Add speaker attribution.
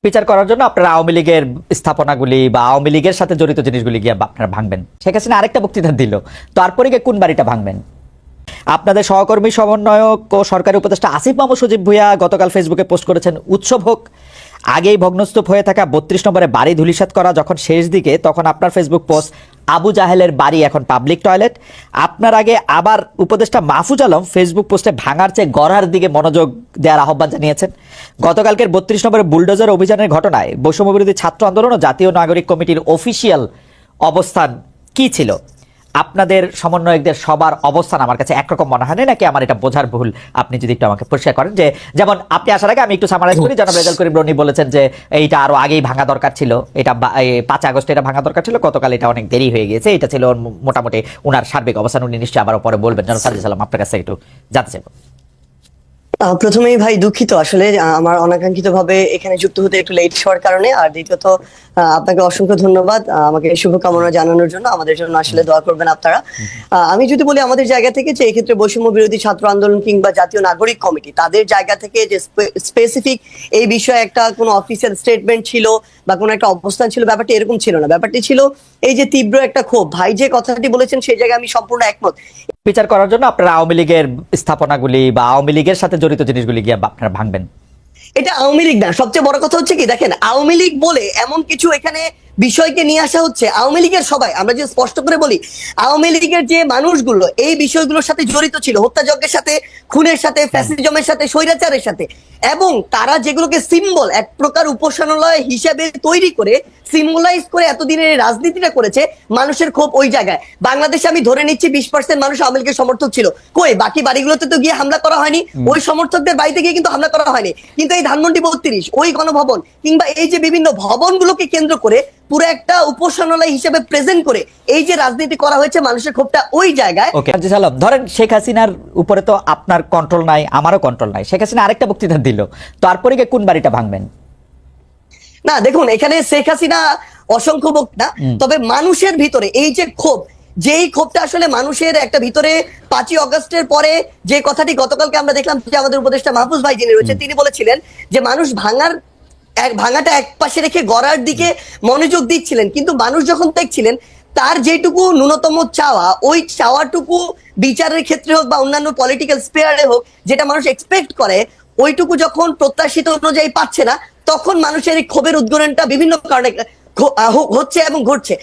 Speaker 1: বিচার করার জন্য আপনারা আওয়ামী লীগের স্থাপনাগুলি বা আওয়ামী লীগের সাথে জড়িত জিনিসগুলি গিয়ে আপনারা ভাঙবেন। শেখ হাসিনা আরেকটা বক্তৃতা দিল, তারপরে গিয়ে কোন বাড়িটা ভাঙবেন? আপনাদের সহকর্মী সমন্বয়ক ও সরকারি উপদেষ্টা আসিফ মাহমুদ সজীব ভুঁইয়া গতকাল ফেসবুকে পোস্ট করেছেন, উৎসব হোক, আগেই ভগ্নস্তূপ হয়ে থাকা 32 নম্বরে বাড়ি ধূলিসাৎ করা যখন শেষ দিকে, তখন আপনার ফেসবুক পোস্ট আবু জাহেলের বাড়ি এখন পাবলিক টয়লেট। আপনার আগে আবার উপদেষ্টা মাহফুজ আলম ফেসবুক পোস্টে ভাঙার চেয়ে গড়ার দিকে মনোযোগ দেওয়ার আহ্বান জানিয়েছেন। গতকালকের 32 নম্বরে বুলডোজার অভিযানের ঘটনায় বৈষম্যবিরোধী ছাত্র আন্দোলন ও জাতীয় নাগরিক কমিটির অফিসিয়াল অবস্থান কি ছিল? আপনাদের সমন্বয়কদের সবার অবস্থান আমার কাছে একরকম মনে হয় না, নাকি আমার এটা বোঝার ভুল? আপনি যদি একটু আমাকে পরিষ্কার করেন। যে যেমন আপনি আসার আগে আমি একটু সামারাইজ করি, জনাব রেজাউল করিম রনি বলেছেন যে এইটা আরো আগেই ভাঙা দরকার ছিল, এটা 5 আগস্ট এটা ভাঙা দরকার ছিল, গতকাল এটা অনেক দেরি হয়ে গিয়েছে, এটা ছিল মোটামুটি ওনার সার্বিক অবস্থান। উনি নিশ্চয়ই আবার পরে বলবেন। জনাব সাজিদ সালাম, আপনার কাছে একটু জানতে চাইব।
Speaker 2: প্রথমেই ভাই দুঃখিত, আসলে আমার অনাকাঙ্ক্ষিত ভাবে এখানে যুক্ত হতে একটু লেট হওয়ার কারণে। আর দ্বিতীয়ত আপনাকে অসংখ্য ধন্যবাদ আমাকে শুভকামনা জানানোর জন্য। আমাদের জন্য আসলে দোয়া করবেন আপনারা। আমি যদি বলি আমাদের জায়গা থেকে, যে এক্ষেত্রে বৈষম্য বিরোধী ছাত্র আন্দোলন কিংবা জাতীয় নাগরিক কমিটি তাদের জায়গা থেকে যে স্পেসিফিক এই বিষয়ে একটা কোনো অফিসিয়াল স্টেটমেন্ট ছিল বা কোনো একটা অবস্থান ছিল, ব্যাপারটি এরকম ছিল না। ব্যাপারটি ছিল এই যে তীব্র একটা ক্ষোভ। ভাই যে কথাটি বলেছেন সেই জায়গায় আমি সম্পূর্ণ একমত।
Speaker 1: বিচার করার জন্য আপনারা আওয়ামী লীগের স্থাপনাগুলি বা আওয়ামী লীগের সাথে জড়িত জিনিসগুলি গিয়ে আপনারা ভাঙবেন।
Speaker 2: এটা আওয়ামী লীগ না। সবচেয়ে বড় কথা হচ্ছে কি, দেখেন, আওয়ামী লীগ বলে এমন কিছু এখানে বিষয়কে নিয়ে আসা হচ্ছে। আওয়ামী লীগের সবাই, আমরা যে স্পষ্ট করে বলি, আওয়ামী লীগের যে মানুষগুলো এই বিষয়গুলোর সাথে জড়িত ছিল, হত্যাযজ্ঞের সাথে, খুনের সাথে, ফ্যাসিজমের সাথে, স্বৈরাচারের সাথে, এবং তারা যেগুলোকে সিম্বল, এক প্রকার উপাসনালয় হিসেবে তৈরি করে সিম্বলাইজ করে এতদিনের রাজনীতিটা করেছে, মানুষের ক্ষোভ ওই জায়গায়। বাংলাদেশে আমি ধরে নিচ্ছি 20% মানুষ আওয়ামী লীগের সমর্থক ছিল। কই বাকি বাড়িগুলোতে তো গিয়ে হামলা করা হয়নি, ওই সমর্থকদের বাড়িতে গিয়ে কিন্তু হামলা করা হয়নি। কিন্তু এই ধানমন্ডি 32, ওই গণভবন কিংবা এই যে বিভিন্ন ভবনগুলোকে কেন্দ্র করে পুরো একটা উপাসনালয় হিসেবে প্রেজেন্ট করে এই যে রাজনীতি করা হয়েছে, মানুষের ক্ষোভটা ওই জায়গায়।
Speaker 1: ওকে সাজিদ সালাম, ধরেন শেখ হাসিনার উপরে তো আপনার কন্ট্রোল নাই, আমারও কন্ট্রোল নাই। শেখ হাসিনা আরেকটা বক্তৃতা দিল, তারপরে গিয়ে কোন বাড়িটা ভাঙবেন?
Speaker 2: না দেখুন, এখানে শেখ হাসিনা অসংখ্য বক্তা, তবে মানুষের ভিতরে এই যে ক্ষোভ, যেই ক্ষোভটা আসলে মানুষের একটা ভিতরে 5ই আগস্টের পরে যে কথাটি গতকালকে আমরা দেখলাম যে আমাদের উপদেষ্টা মাহফুজ ভাই যিনি রয়েছে তিনি বলেছিলেন যে মানুষ ভাঙাটা এক পাশে রেখে গড়ার দিকে মনোযোগ দিচ্ছিলেন, কিন্তু মানুষ যখন দেখছিলেন তার যেটুকু ন্যূনতম চাওয়া, ওই চাওয়াটুকু বিচারের ক্ষেত্রে হোক বা অন্যান্য পলিটিক্যাল স্পেয়ারে হোক, যেটা মানুষ এক্সপেক্ট করে, ওইটুকু যখন প্রত্যাশিত অনুযায়ী পাচ্ছে না, তখন মানুষের এই ক্ষোভের উদ্গরণটা বিভিন্ন কারণে হচ্ছে এবং ঘটছে।